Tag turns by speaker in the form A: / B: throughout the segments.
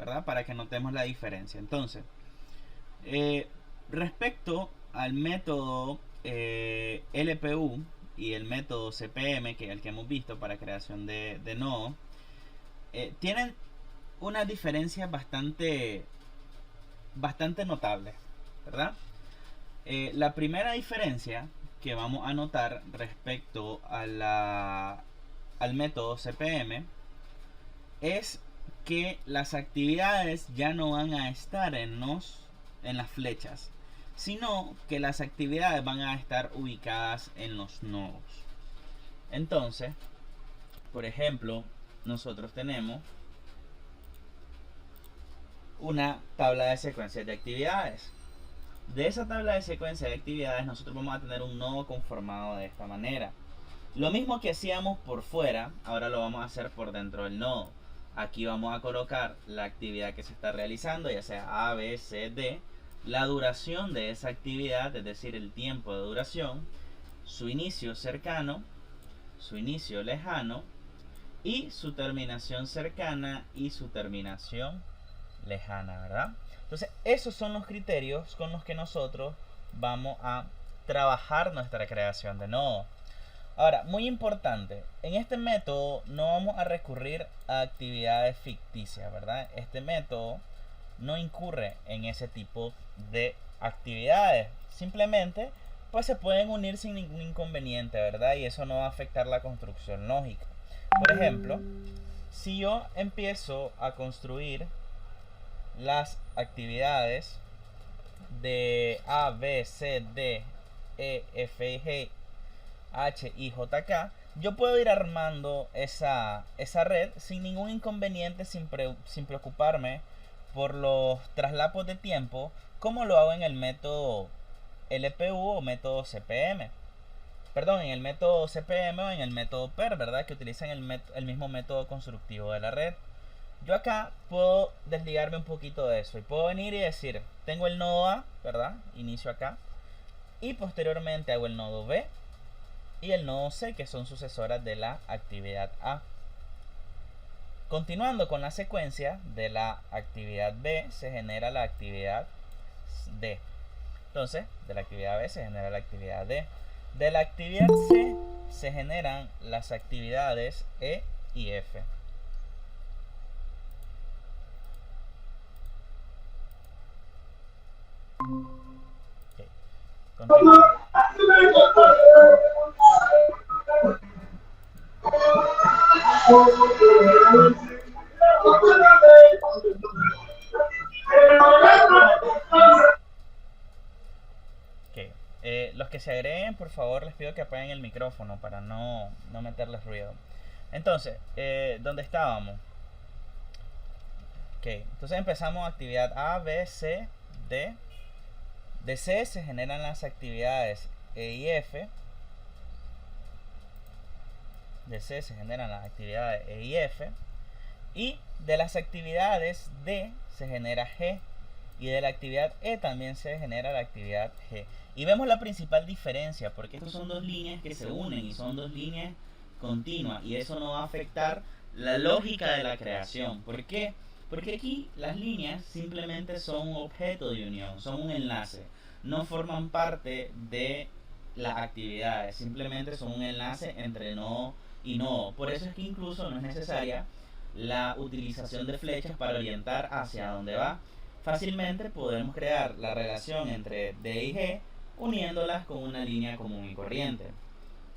A: ¿verdad? Para que notemos la diferencia. Entonces, respecto al método LPU y el método CPM, que es el que hemos visto para creación de nodo, tienen una diferencia bastante notable, ¿verdad? La primera diferencia que vamos a notar respecto al método CPM es que las actividades ya no van a estar en las flechas, sino que las actividades van a estar ubicadas en los nodos. Entonces, por ejemplo, nosotros tenemos una tabla de secuencias de actividades. De esa tabla de secuencia de actividades nosotros vamos a tener un nodo conformado de esta manera. Lo mismo que hacíamos por fuera, ahora lo vamos a hacer por dentro del nodo. Aquí vamos a colocar la actividad que se está realizando, ya sea A, B, C, D, la duración de esa actividad, es decir, el tiempo de duración, su inicio cercano, su inicio lejano y su terminación cercana y su terminación lejana, ¿verdad? Entonces, esos son los criterios con los que nosotros vamos a trabajar nuestra creación de nodo. Ahora, muy importante, en este método no vamos a recurrir a actividades ficticias, ¿verdad? Este método no incurre en ese tipo de actividades. Simplemente, pues se pueden unir sin ningún inconveniente, ¿verdad? Y eso no va a afectar la construcción lógica. Por ejemplo, si yo empiezo a construir las actividades de A, B, C, D, E, F, G, H, I, J, K, yo puedo ir armando esa red sin ningún inconveniente, sin preocuparme por los traslapos de tiempo, como lo hago en el método LPU o método CPM. Perdón, en el método CPM o en el método PER, ¿verdad? Que utilizan el mismo método constructivo de la red. Yo acá puedo desligarme un poquito de eso y puedo venir y decir, tengo el nodo A, ¿verdad? Inicio acá. Y posteriormente hago el nodo B y el nodo C, que son sucesoras de la actividad A. Continuando con la secuencia, de la actividad B se genera la actividad D. Entonces, de la actividad B se genera la actividad D. De la actividad C se generan las actividades E y F. Okay. Continuamos. Okay. Los que se agreguen, por favor, les pido que apaguen el micrófono para no meterles ruido. Entonces, ¿dónde estábamos? Ok, entonces empezamos actividad A, B, C, D. De C se generan las actividades E y F. De C se generan las actividades E y F. Y de las actividades D se genera G. Y de la actividad E también se genera la actividad G. Y vemos la principal diferencia, porque estas son dos líneas que se unen y son dos líneas continuas. Y eso no va a afectar la lógica de la creación. ¿Por qué? Porque aquí las líneas simplemente son un objeto de unión, son un enlace. No forman parte de las actividades, simplemente son un enlace entre nodo y nodo. Por eso es que incluso no es necesaria la utilización de flechas para orientar hacia dónde va. Fácilmente podemos crear la relación entre D y G uniéndolas con una línea común y corriente.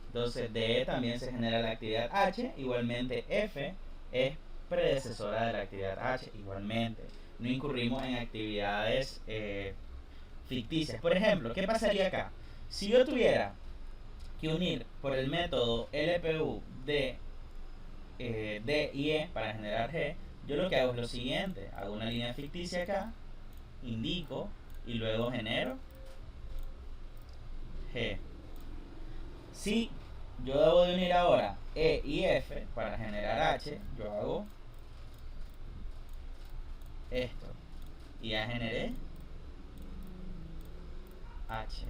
A: Entonces de también se genera la actividad H, igualmente F es predecesora de la actividad H, igualmente. No incurrimos en actividades ficticias. Por ejemplo, ¿qué pasaría acá? Si yo tuviera que unir por el método LPU de D y E para generar G, yo lo que hago es lo siguiente: hago una línea ficticia acá, indico y luego genero G. Si yo debo de unir ahora E y F para generar H, yo hago esto y ya generé H.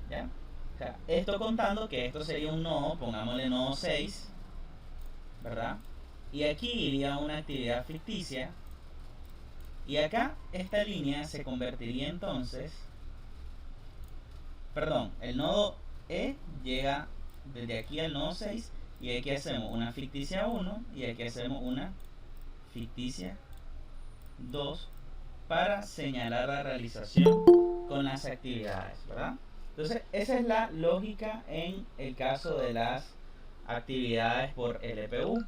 A: ¿Ya? O sea, esto contando que esto sería un nodo, pongámosle nodo 6, ¿verdad? y aquí iría una actividad ficticia, y acá esta línea se convertiría entonces, perdón, el nodo E llega desde aquí al nodo 6, y aquí hacemos una ficticia 1 y aquí hacemos una ficticia 2 para señalar la realización con las actividades, ¿verdad? Entonces, esa es la lógica en el caso de las actividades por LPU,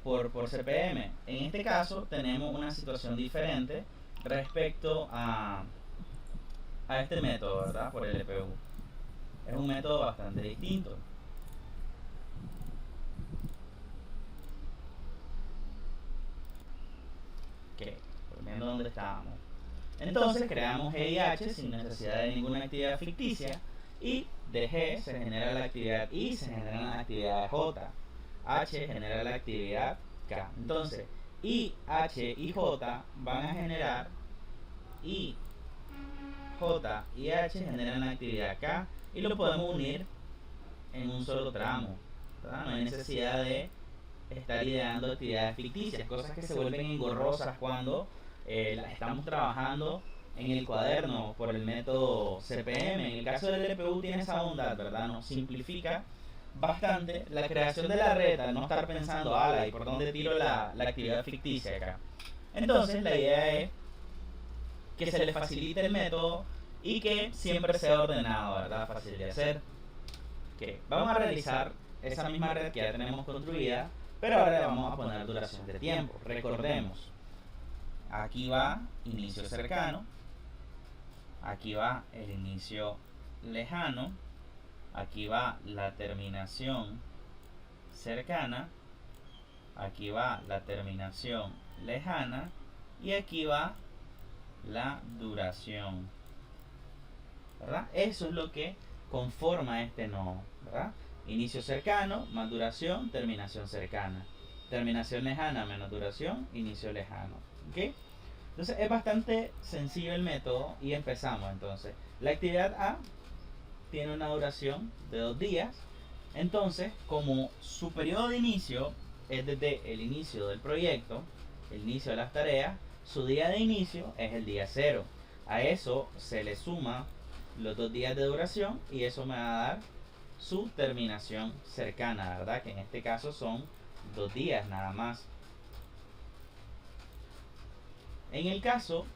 A: por CPM. En este caso, tenemos una situación diferente respecto a este método, ¿verdad? Por LPU. Es un método bastante distinto. Ok, volviendo a donde estábamos. Entonces creamos G y H sin necesidad de ninguna actividad ficticia, y de G se genera la actividad I, se genera la actividad J, H genera la actividad K. Entonces I, H y J van a generar, I, J y H generan la actividad K, y lo podemos unir en un solo tramo, ¿verdad? No hay necesidad de estar ideando actividades ficticias, cosas que se vuelven engorrosas cuando las estamos trabajando en el cuaderno por el método CPM. En el caso del LPU tiene esa bondad, ¿verdad? Nos simplifica bastante la creación de la red al no estar pensando, ala, ¿y por dónde tiro la actividad ficticia acá? Entonces la idea es que se le facilite el método y que siempre sea ordenado, ¿verdad? Fácil de hacer. Okay. Vamos a realizar esa misma red que ya tenemos construida, pero ahora le vamos a poner duración de tiempo. Recordemos, aquí va inicio cercano, aquí va el inicio lejano, aquí va la terminación cercana, aquí va la terminación lejana, y aquí va la duración, ¿verdad? Eso es lo que conforma este nodo, ¿verdad? Inicio cercano más duración, terminación cercana. Terminación lejana menos duración, inicio lejano. ¿Ok? Entonces es bastante sencillo el método y empezamos entonces. La actividad A tiene una duración de 2 días. Entonces, como su periodo de inicio es desde el inicio del proyecto, el inicio de las tareas, su día de inicio es el día 0. A eso se le suma los 2 días de duración y eso me va a dar su terminación cercana, ¿verdad? Que en este caso son 2 días nada más. En el caso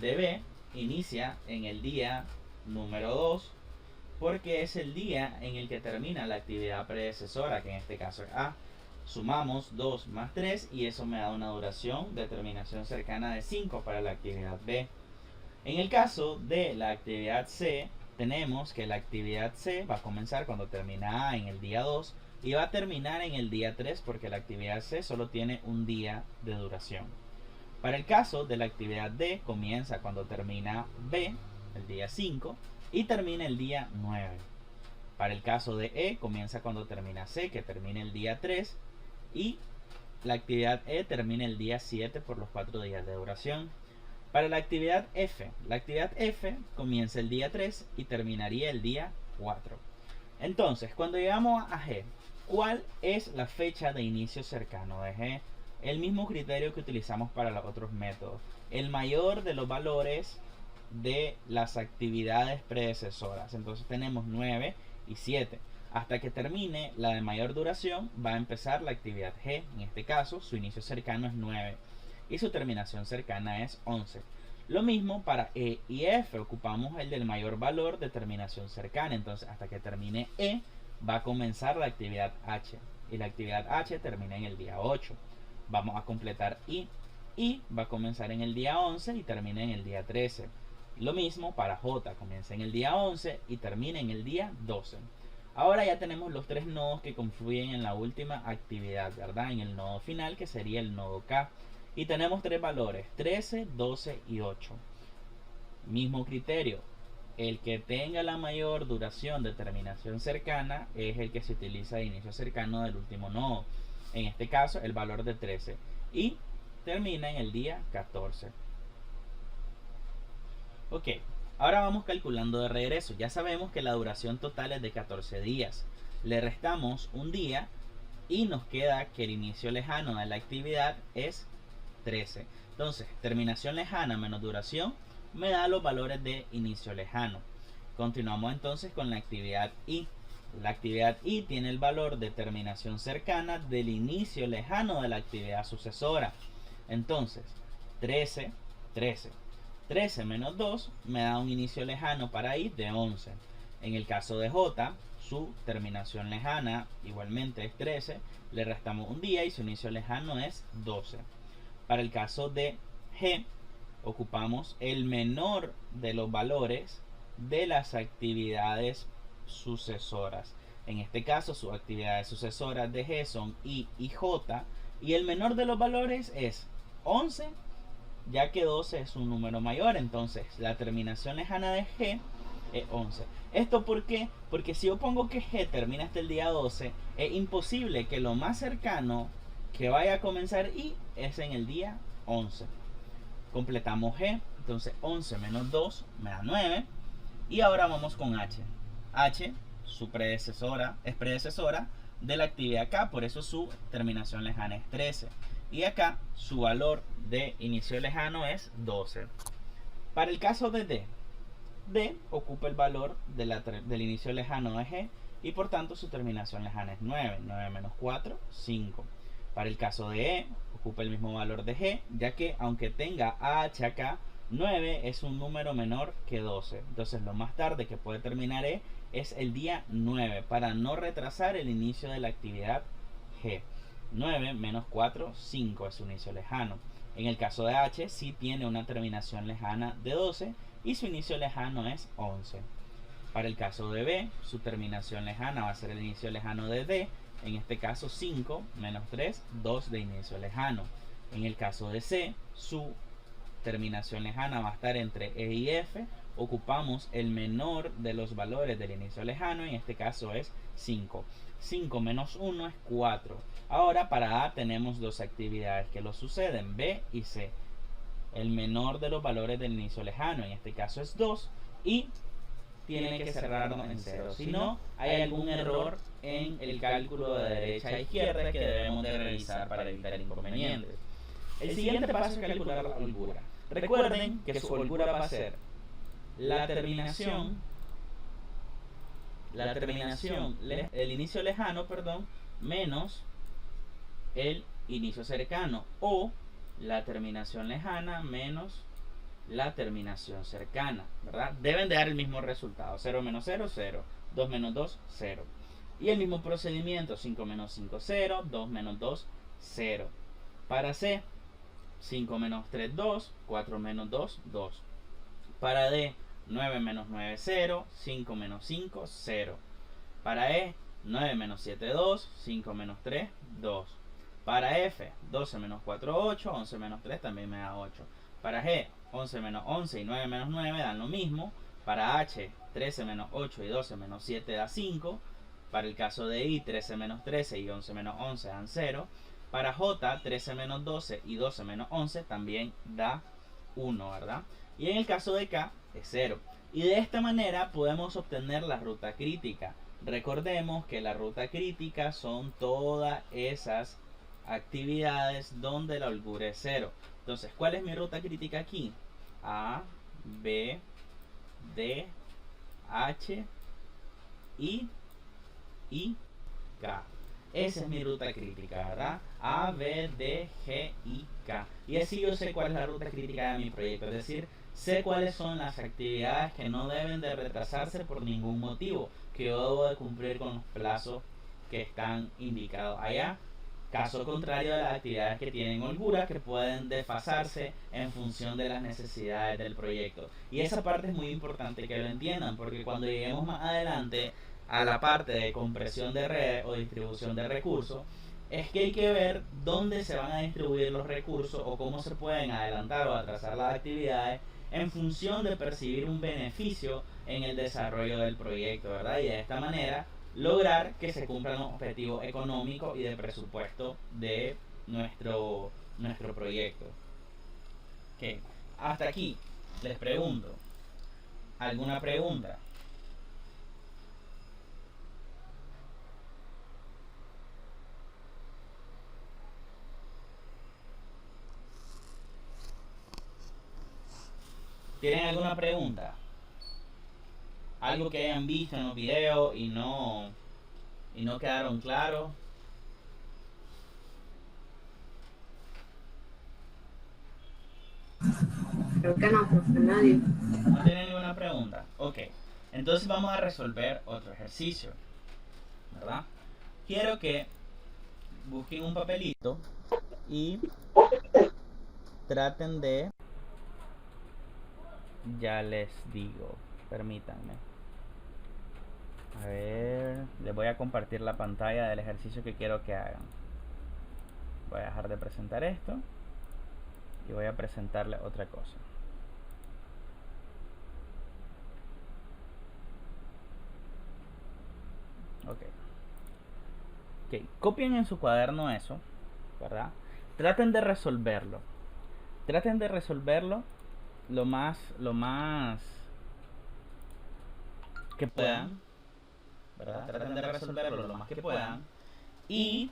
A: de B, inicia en el día número 2 porque es el día en el que termina la actividad predecesora, que en este caso es A. Sumamos 2 más 3 y eso me da una duración de terminación cercana de 5 para la actividad B. En el caso de la actividad C, tenemos que la actividad C va a comenzar cuando termina A en el día 2 y va a terminar en el día 3 porque la actividad C solo tiene un día de duración. Para el caso de la actividad D, comienza cuando termina B, el día 5, y termina el día 9. Para el caso de E, comienza cuando termina C, que termina el día 3, y la actividad E termina el día 7 por los 4 días de duración. Para la actividad F comienza el día 3 y terminaría el día 4. Entonces, cuando llegamos a G, ¿cuál es la fecha de inicio cercano de G? El mismo criterio que utilizamos para los otros métodos. El mayor de los valores de las actividades predecesoras. Entonces tenemos 9 y 7. Hasta que termine la de mayor duración va a empezar la actividad G. En este caso su inicio cercano es 9 y su terminación cercana es 11. Lo mismo para E y F. Ocupamos el del mayor valor de terminación cercana. Entonces hasta que termine E va a comenzar la actividad H. Y la actividad H termina en el día 8. Vamos a completar I. I va a comenzar en el día 11 y termina en el día 13. Lo mismo para J. Comienza en el día 11 y termina en el día 12. Ahora ya tenemos los 3 nodos que confluyen en la última actividad, ¿verdad? En el nodo final, que sería el nodo K. Y tenemos 3 valores, 13, 12 y 8. Mismo criterio. El que tenga la mayor duración de terminación cercana es el que se utiliza de inicio cercano del último nodo. En este caso, el valor de 13. Y termina en el día 14. Ok, ahora vamos calculando de regreso. Ya sabemos que la duración total es de 14 días. Le restamos un día y nos queda que el inicio lejano de la actividad es 13. Entonces, terminación lejana menos duración me da los valores de inicio lejano. Continuamos entonces con la actividad I. La actividad I tiene el valor de terminación cercana del inicio lejano de la actividad sucesora. Entonces, 13 menos 2 me da un inicio lejano para I de 11. En el caso de J, su terminación lejana igualmente es 13, le restamos un día y su inicio lejano es 12. Para el caso de G, ocupamos el menor de los valores de las actividades sucesoras. En este caso, sus actividades sucesoras de G son I y J, y el menor de los valores es 11, ya que 12 es un número mayor. Entonces la terminación lejana de G es 11. ¿Esto por qué? Porque si yo pongo que G termina hasta el día 12, es imposible que lo más cercano que vaya a comenzar I es en el día 11. Completamos G, entonces 11 menos 2 me da 9. Y ahora vamos con H. H, su predecesora, es predecesora de la actividad K, por eso su terminación lejana es 13. Y acá su valor de inicio lejano es 12. Para el caso de D, D ocupa el valor del inicio lejano de G y por tanto su terminación lejana es 9. 9 menos 4, 5. Para el caso de E, ocupa el mismo valor de G, ya que aunque tenga AH acá, 9 es un número menor que 12. Entonces lo más tarde que puede terminar E es el día 9, para no retrasar el inicio de la actividad G. 9 menos 4, 5 es su inicio lejano. En el caso de H, sí tiene una terminación lejana de 12 y su inicio lejano es 11. Para el caso de B, su terminación lejana va a ser el inicio lejano de D. En este caso 5 menos 3, 2 de inicio lejano. En el caso de C, su terminación lejana va a estar entre E y F. Ocupamos el menor de los valores del inicio lejano, en este caso es 5. 5 menos 1 es 4. Ahora para A tenemos dos actividades que lo suceden, B y C. El menor de los valores del inicio lejano, en este caso es 2, y tiene que cerrarnos en 0. Si no, hay algún error en el cálculo de derecha a izquierda que debemos de realizar para evitar inconvenientes. El siguiente paso es calcular la holgura. Recuerden que su holgura va a ser la terminación, el inicio lejano, menos el inicio cercano, o la terminación lejana menos la terminación cercana, ¿verdad? Deben de dar el mismo resultado. 0 menos 0, 0. 2 menos 2, 0. Y el mismo procedimiento. 5 menos 5, 0. 2 menos 2, 0. Para C, 5 menos 3, 2. 4 menos 2, 2. Para D, 9 menos 9, 0. 5 menos 5, 0. Para E, 9 menos 7, 2. 5 menos 3, 2. Para F, 12 menos 4, 8. 11 menos 3 también me da 8. Para G, 11 menos 11 y 9 menos 9 dan lo mismo. Para H, 13 menos 8 y 12 menos 7 da 5. Para el caso de I, 13 menos 13 y 11 menos 11 dan 0. Para J, 13 menos 12 y 12 menos 11 también da 1, ¿verdad? Y en el caso de K es 0. Y de esta manera podemos obtener la ruta crítica. Recordemos que la ruta crítica son todas esas actividades donde la holgura es 0. Entonces, ¿cuál es mi ruta crítica aquí? A, B, D, H, I y K. Esa es mi ruta crítica, ¿verdad? A, B, D, G, I, K. Y así yo sé cuál es la ruta crítica de mi proyecto. Es decir, sé cuáles son las actividades que no deben de retrasarse por ningún motivo, que yo debo de cumplir con los plazos que están indicados allá. Caso contrario de las actividades que tienen holgura, que pueden desfasarse en función de las necesidades del proyecto. Y esa parte es muy importante que lo entiendan, porque cuando lleguemos más adelante a la parte de compresión de red o distribución de recursos, es que hay que ver dónde se van a distribuir los recursos o cómo se pueden adelantar o atrasar las actividades en función de percibir un beneficio en el desarrollo del proyecto, ¿verdad? Y de esta manera lograr que se cumplan los objetivos económicos y de presupuesto de nuestro proyecto. Okay. Hasta aquí les pregunto, ¿alguna pregunta? ¿Tienen alguna pregunta? Algo que hayan visto en los videos y no quedaron claros.
B: Creo que no, profe, nadie.
A: ¿No tienen ninguna pregunta? Ok. Entonces vamos a resolver otro ejercicio, ¿verdad? Quiero que busquen un papelito y traten de... Ya les digo, permítanme. A ver, les voy a compartir la pantalla del ejercicio que quiero que hagan. Voy a dejar de presentar esto y voy a presentarle otra cosa. Ok. Ok, copien en su cuaderno eso, ¿verdad? Traten de resolverlo. Traten de resolverlo lo más que puedan, ¿verdad? Traten de resolverlo lo más que puedan. Y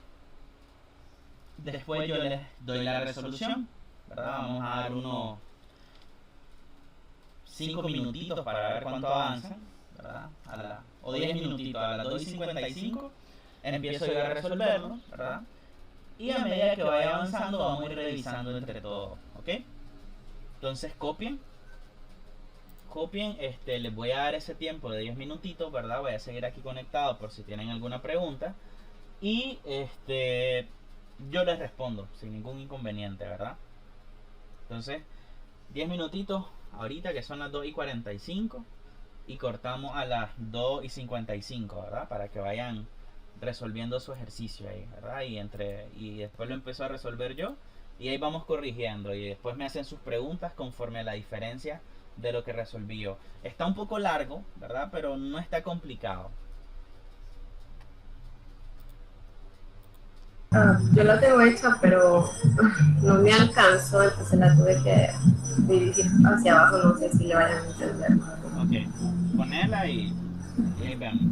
A: después yo les doy la resolución, ¿verdad? Vamos a dar unos 5 minutitos para ver cuánto avanzan, ¿verdad? O 10 minutitos, a las 2:55 empiezo yo a resolverlo, ¿verdad? Y a medida que vaya avanzando vamos a ir revisando entre todos, ¿ok? Entonces copien, les voy a dar ese tiempo de 10 minutitos, ¿verdad? Voy a seguir aquí conectado por si tienen alguna pregunta. Y yo les respondo sin ningún inconveniente, ¿verdad? Entonces, 10 minutitos ahorita que son las 2:45 y cortamos a las 2:55, ¿verdad? Para que vayan resolviendo su ejercicio ahí, ¿verdad? Y después lo empiezo a resolver yo y ahí vamos corrigiendo y después me hacen sus preguntas conforme a la diferencia de lo que resolví yo. Está un poco largo, ¿verdad? Pero no está complicado.
B: Yo la tengo hecha, pero no me alcanzó, entonces la tuve que dirigir hacia abajo, no sé si le vayan a entender.
A: Ok, ponela y ahí vemos.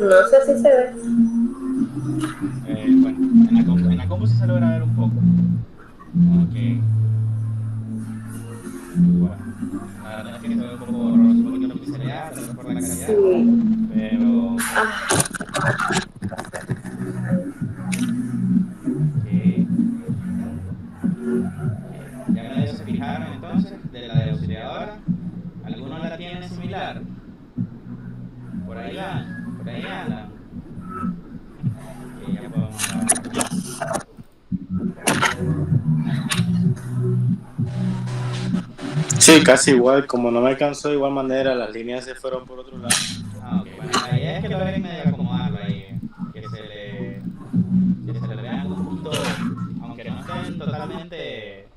B: No sé si se ve.
A: Bueno, en la compu sí se logra ver un poco. Ok, bueno. La verdad es que se ve un poco borroso, un poquito pixeleada, tal vez por la calidad.
B: Sí.
A: Pero,
B: Ah,
A: ok, ok. Ya medio se fijaron entonces de la de auxiliadora. ¿Algunos la tienen similar? Por ahí van, por ahí andan. Ok, ya podemos grabar.
C: Sí, casi igual, como no me alcanzó de igual manera, las líneas se fueron por otro lado.
A: Ah, ok, bueno, la idea es que logren medio acomodarlo ahí, que se le vean un poquito, aunque no estén totalmente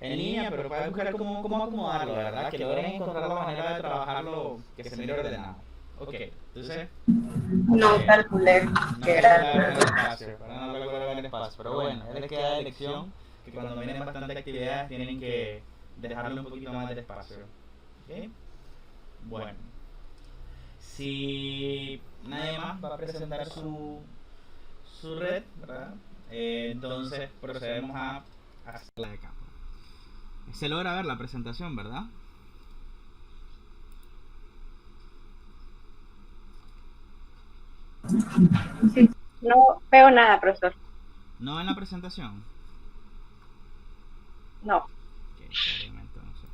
A: en línea, pero puedes buscar cómo acomodarlo, ¿verdad? Que logren encontrar la manera de trabajarlo que se mire ordenado. Ok, entonces,
B: no calculé
A: no
B: que era.
A: calcularon el espacio, ¿verdad? No calcularon el espacio, pero bueno, ya les queda de lección que cuando vienen bastante actividades tienen que dejarle un poquito más de espacio. ¿Ok? Bueno, si nadie más va a presentar su red, ¿verdad? Entonces procedemos a hacerla de campo. Se logra ver la presentación, ¿verdad?
B: Sí, no veo nada, profesor.
A: ¿No ven la presentación?
B: No.
A: Ok, espérenme entonces.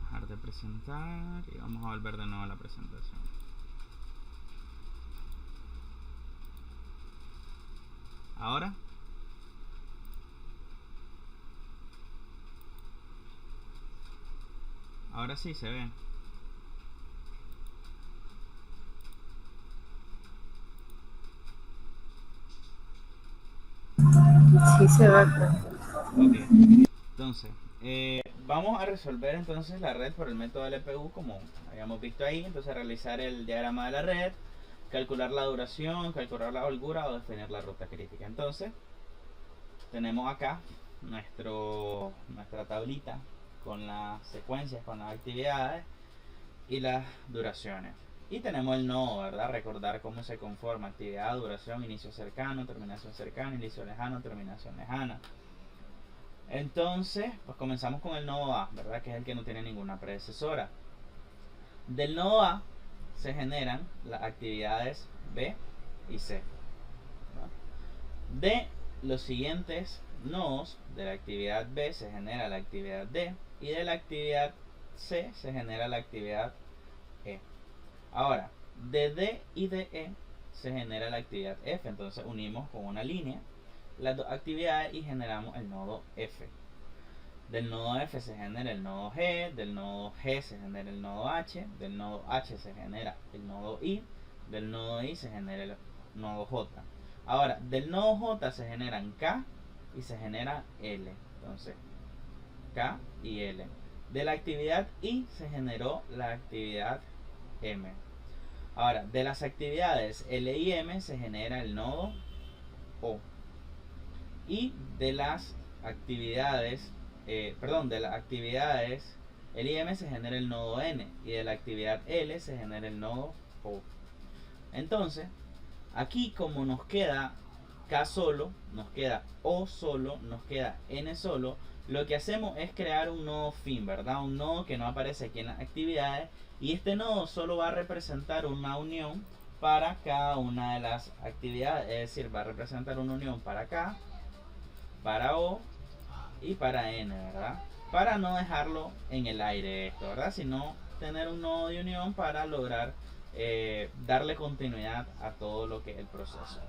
A: Dejar de presentar y vamos a volver de nuevo a la presentación. Ahora, ahora sí se ve.
B: Sí se ve.
A: Ok, entonces, vamos a resolver entonces la red por el método LPU como habíamos visto ahí. Entonces realizar el diagrama de la red, calcular la duración, calcular la holgura o definir la ruta crítica. Entonces, tenemos acá nuestra tablita con las secuencias, con las actividades y las duraciones. Y tenemos el nodo, ¿verdad? Recordar cómo se conforma: actividad, duración, inicio cercano, terminación cercana, inicio lejano, terminación lejana. Entonces, pues comenzamos con el nodo A, ¿verdad? Que es el que no tiene ninguna predecesora. Del nodo A se generan las actividades B y C, ¿no? De los siguientes nodos, de la actividad B se genera la actividad D, y de la actividad C se genera la actividad E. Ahora, de D y de E se genera la actividad F. Entonces unimos con una línea las dos actividades y generamos el nodo F. Del nodo F se genera el nodo G, del nodo G se genera el nodo H, del nodo H se genera el nodo I, del nodo I se genera el nodo J. Ahora, del nodo J se generan K y se genera L. Entonces, K y L. De la actividad I se generó la actividad M. Ahora, de las actividades L y M se genera el nodo O. Y de las actividades, de las actividades L y M se genera el nodo N. Y de la actividad L se genera el nodo O. Entonces, aquí como nos queda K solo, nos queda O solo, nos queda N solo, lo que hacemos es crear un nodo fin, ¿verdad? Un nodo que no aparece aquí en las actividades, y este nodo solo va a representar una unión para cada una de las actividades, es decir, va a representar una unión para K, para O y para N, ¿verdad? Para no dejarlo en el aire esto, ¿verdad? Sino tener un nodo de unión para lograr darle continuidad a todo lo que es el proceso.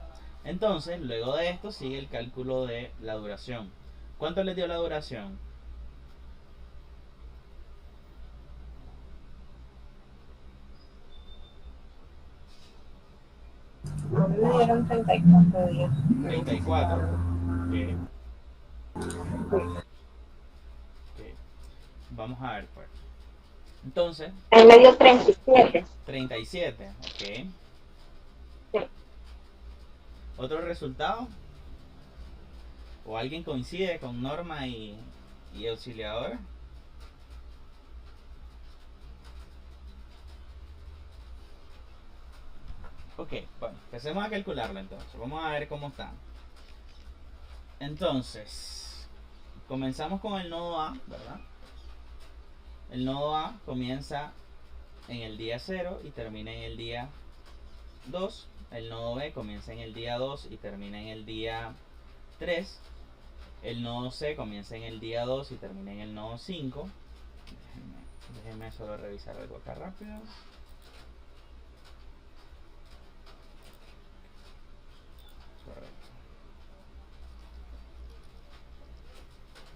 A: Entonces, luego de esto sigue el cálculo de la duración. ¿Cuánto les dio la duración?
B: A mí me dieron 34 días.
A: 34. Okay. Okay. Vamos a ver, pues. Entonces.
D: Ahí me dio 37.
A: 37, ok.
D: Sí.
A: ¿Otro resultado? ¿O alguien coincide con Norma y Auxiliador? Ok, bueno, empecemos a calcularlo entonces. Vamos a ver cómo está. Entonces, comenzamos con el nodo A, ¿verdad? El nodo A comienza en el día 0 y termina en el día 2. El nodo B comienza en el día 2 y termina en el día 3. El nodo C comienza en el día 2 y termina en el nodo 5. Déjenme solo revisar algo acá rápido. Correcto.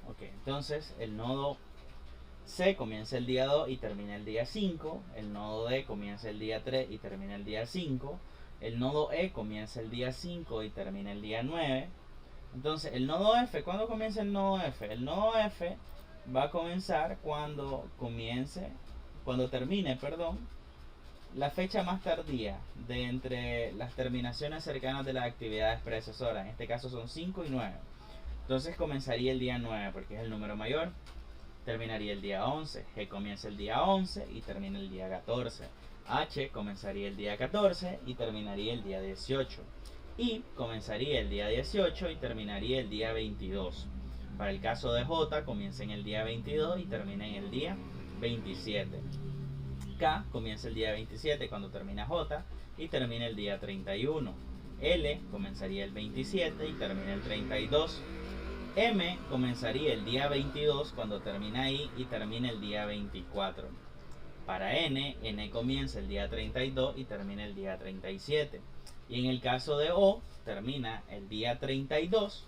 A: Ok, entonces el nodo C comienza el día 2 y termina el día 5. El nodo D comienza el día 3 y termina el día 5. El nodo E comienza el día 5 y termina el día 9. Entonces, el nodo F, ¿cuándo comienza el nodo F? El nodo F va a comenzar cuando termine, la fecha más tardía de entre las terminaciones cercanas de las actividades predecesoras. En este caso son 5 y 9. Entonces comenzaría el día 9 porque es el número mayor. Terminaría el día 11. G comienza el día 11 y termina el día 14. H comenzaría el día 14 y terminaría el día 18. Y comenzaría el día 18 y terminaría el día 22. Para el caso de J, comienza en el día 22 y termina en el día 27. K comienza el día 27 cuando termina J y termina el día 31. L comenzaría el 27 y termina el 32. M comenzaría el día 22 cuando termina I y termina el día 24. Para N comienza el día 32 y termina el día 37. Y en el caso de O, termina el día 32,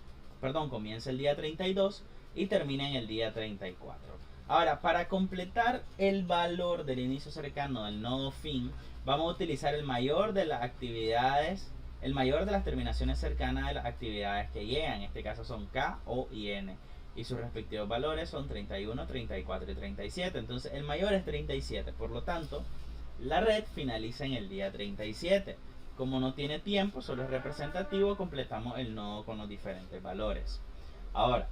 A: comienza el día 32 y termina en el día 34. Ahora, para completar el valor del inicio cercano del nodo fin, vamos a utilizar el mayor de las actividades, el mayor de las terminaciones cercanas de las actividades que llegan. En este caso son K, O y N. Y sus respectivos valores son 31, 34 y 37. Entonces el mayor es 37. Por lo tanto, la red finaliza en el día 37. Como no tiene tiempo, solo es representativo, completamos el nodo con los diferentes valores. Ahora,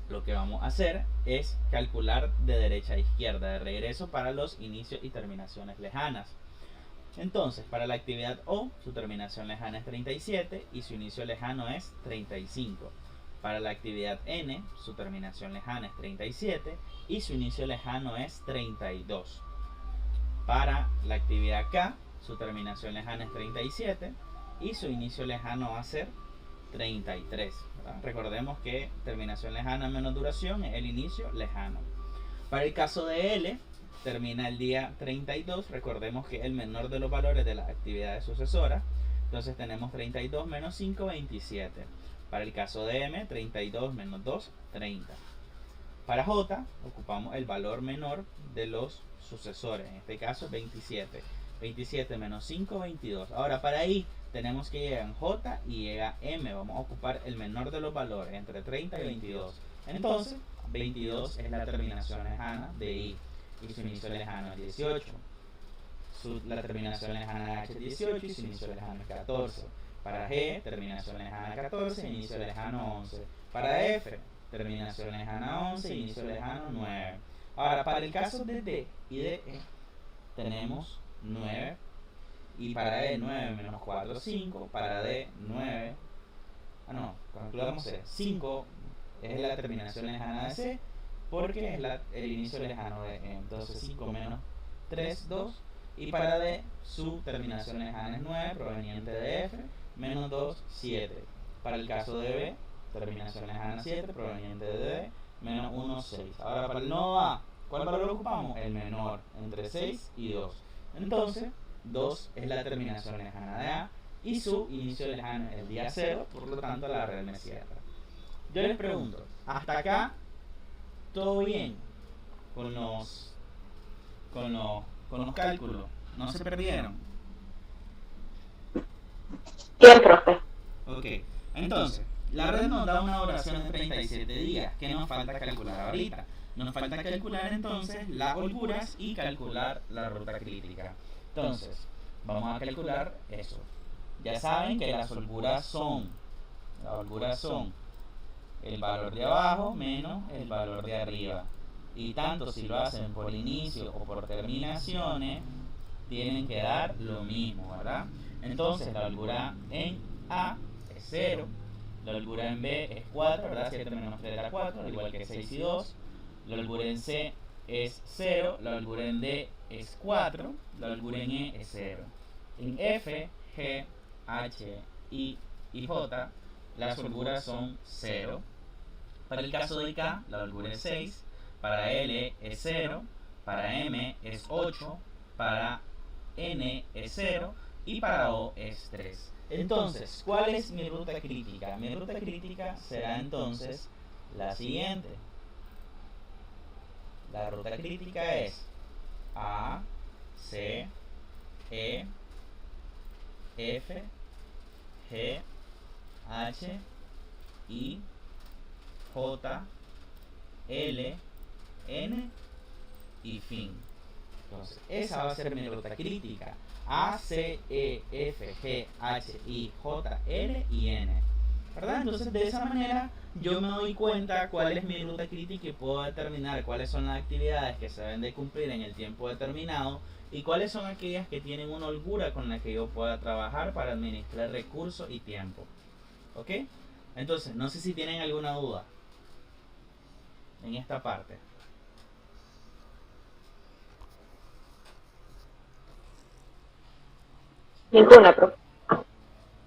A: lo que vamos a hacer es calcular de derecha a izquierda, de regreso para los inicios y terminaciones lejanas. Entonces, para la actividad O, su terminación lejana es 37 y su inicio lejano es 35. Para la actividad N, su terminación lejana es 37 y su inicio lejano es 32. Para la actividad K, su terminación lejana es 37 y su inicio lejano va a ser 33. ¿Verdad? Recordemos que terminación lejana menos duración es el inicio lejano. Para el caso de L, termina el día 32. Recordemos que el menor de los valores de las actividades sucesoras. Entonces tenemos 32 menos 5, 27. Para el caso de M, 32 menos 2, 30. Para J, ocupamos el valor menor de los sucesores. En este caso, 27. 27 menos 5, 22. Ahora, para I, tenemos que llegar J y llega M. Vamos a ocupar el menor de los valores, entre 30 y 22. Entonces, 22 es la terminación lejana de I. Y su inicio lejano es 18. La terminación lejana de H es 18 y su inicio lejano es 14. Para G, terminación lejana 14, inicio lejano 11. Para F, terminación lejana 11, inicio lejano 9. Ahora, para el caso de D y de E, tenemos 9. Y para E, 9 menos 4, 5. Para D, 9. Calculamos C. 5 es la terminación lejana de C, porque es el inicio lejano de E. Entonces 5 menos 3, 2. Y para D, su terminación lejana es 9, proveniente de F, menos 2, 7. Para el caso de B, terminación lejana 7, proveniente de D, menos 1, 6. Ahora para el nodo A, ¿cuál valor ocupamos? El menor, entre 6 y 2. Entonces, 2 es la terminación lejana de A y su inicio lejano es el día 0, por lo tanto la red me cierra. Yo les pregunto, ¿hasta acá todo bien con los cálculos? ¿No se perdieron?
D: Bien, profe.
A: Ok, entonces, la red nos da una duración de 37 días. ¿Qué nos falta calcular ahorita? Nos falta calcular entonces las holguras y calcular la ruta crítica. Entonces, vamos a calcular eso. Ya saben que las holguras son el valor de abajo menos el valor de arriba. Y tanto si lo hacen por inicio o por terminaciones, tienen que dar lo mismo, ¿verdad? Entonces la holgura en A es 0, la holgura en B es 4, ¿verdad? 7 menos 3 da 4, al igual que 6 y 2. La holgura en C es 0, la holgura en D es 4, la holgura en E es 0. En F, G, H, I y J, las holguras son 0. Para el caso de K, la holgura es 6, para L es 0, para M es 8, para N es 0 y para O es 3. Entonces, ¿cuál es mi ruta crítica? Mi ruta crítica será entonces la siguiente. La ruta crítica es A, C, E, F, G, H, I, J, L, N y fin. Entonces, esa va a ser mi ruta crítica. A, C, E, F, G, H, I, J, L y N. ¿Verdad? Entonces, de esa manera yo me doy cuenta cuál es mi ruta crítica y puedo determinar cuáles son las actividades que se deben de cumplir en el tiempo determinado y cuáles son aquellas que tienen una holgura con la que yo pueda trabajar para administrar recursos y tiempo. ¿Ok? Entonces, no sé si tienen alguna duda en esta parte.
D: Ninguna, profe.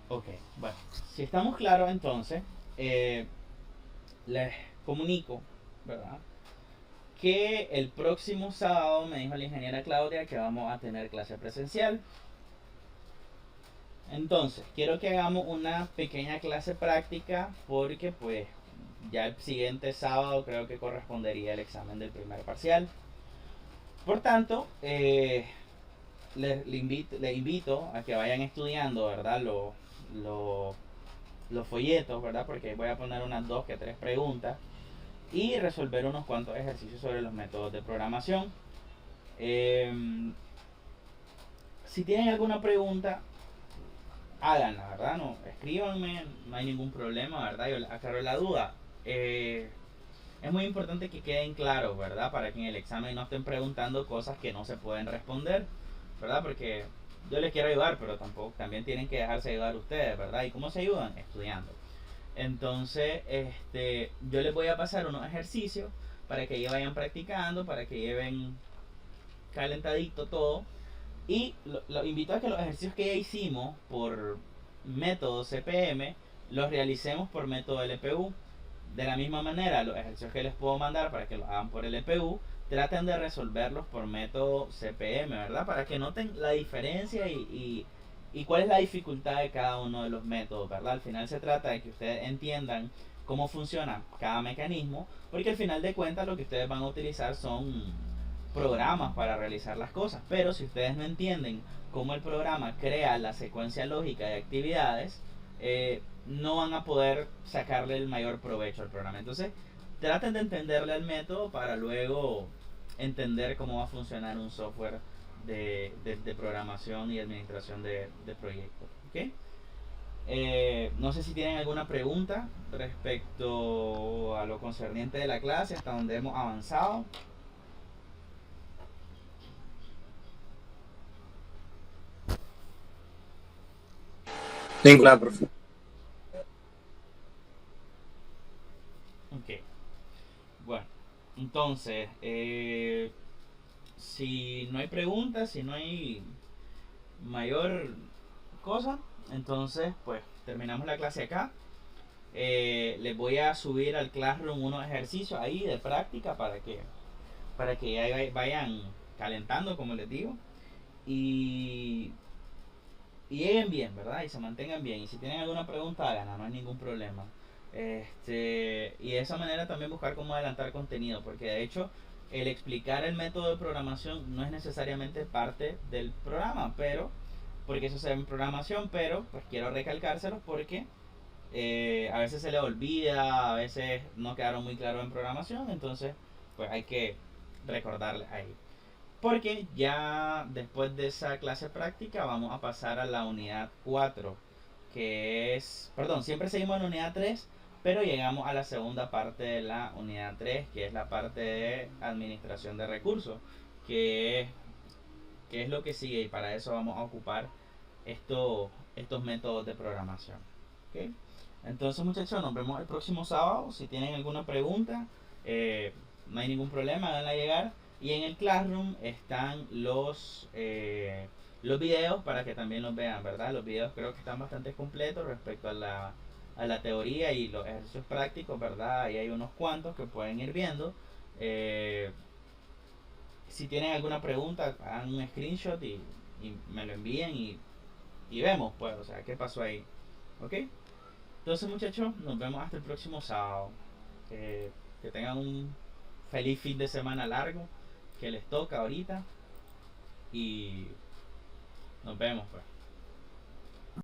A: Ok, bueno, si estamos claros entonces, les comunico, ¿verdad? Que el próximo sábado me dijo la ingeniera Claudia que vamos a tener clase presencial. Entonces, quiero que hagamos una pequeña clase práctica porque pues ya el siguiente sábado creo que correspondería el examen del primer parcial. Por tanto, le invito a que vayan estudiando, ¿verdad? Los folletos, ¿verdad? Porque voy a poner unas 2 que 3 preguntas y resolver unos cuantos ejercicios sobre los métodos de programación. Si tienen alguna pregunta, háganla, ¿verdad? No, escríbanme, no hay ningún problema, ¿verdad? Yo aclaro la duda. Es muy importante que queden claros, ¿verdad? Para que en el examen no estén preguntando cosas que no se pueden responder, ¿verdad? Porque yo les quiero ayudar, pero tampoco, también tienen que dejarse ayudar ustedes, ¿verdad? ¿Y cómo se ayudan? Estudiando. Entonces, yo les voy a pasar unos ejercicios para que ellos vayan practicando, para que lleven calentadito todo. Y lo invito a que los ejercicios que ya hicimos por método CPM los realicemos por método LPU. De la misma manera, los ejercicios que les puedo mandar para que los hagan por LPU, traten de resolverlos por método CPM, ¿verdad? Para que noten la diferencia y cuál es la dificultad de cada uno de los métodos, ¿verdad? Al final se trata de que ustedes entiendan cómo funciona cada mecanismo, porque al final de cuentas lo que ustedes van a utilizar son programas para realizar las cosas, pero si ustedes no entienden cómo el programa crea la secuencia lógica de actividades, no van a poder sacarle el mayor provecho al programa. Entonces, traten de entenderle al método para luego entender cómo va a funcionar un software de programación y administración de proyectos. ¿Okay? No sé si tienen alguna pregunta respecto a lo concerniente de la clase, hasta donde hemos avanzado.
C: Ninguna, profe.
A: Ok. Bueno, entonces, si no hay preguntas, si no hay mayor cosa, entonces pues terminamos la clase acá. Les voy a subir al Classroom unos ejercicios ahí de práctica para que ya vayan calentando, como les digo, y lleguen bien, ¿verdad? Y se mantengan bien. Y si tienen alguna pregunta, háganla, no hay ningún problema. Y de esa manera también buscar cómo adelantar contenido, porque de hecho el explicar el método de programación no es necesariamente parte del programa, pero porque eso se ve en programación, pero pues quiero recalcárselos porque a veces se les olvida, a veces no quedaron muy claros en programación, entonces pues hay que recordarles ahí. Porque ya después de esa clase práctica vamos a pasar a la unidad 4, que es, perdón, siempre seguimos en la unidad 3, pero llegamos a la segunda parte de la unidad 3, que es la parte de administración de recursos, que es lo que sigue, y para eso vamos a ocupar estos métodos de programación. ¿Okay? Entonces, muchachos, nos vemos el próximo sábado. Si tienen alguna pregunta, no hay ningún problema, háganla llegar. Y en el Classroom están los videos para que también los vean, ¿verdad? Los videos creo que están bastante completos respecto a la teoría y los ejercicios prácticos, ¿verdad? Ahí hay unos cuantos que pueden ir viendo. Si tienen alguna pregunta, hagan un screenshot y me lo envíen y vemos, pues, o sea, qué pasó ahí. ¿Ok? Entonces, muchachos, nos vemos hasta el próximo sábado. Que tengan un feliz fin de semana largo que les toca ahorita. Y nos vemos, pues.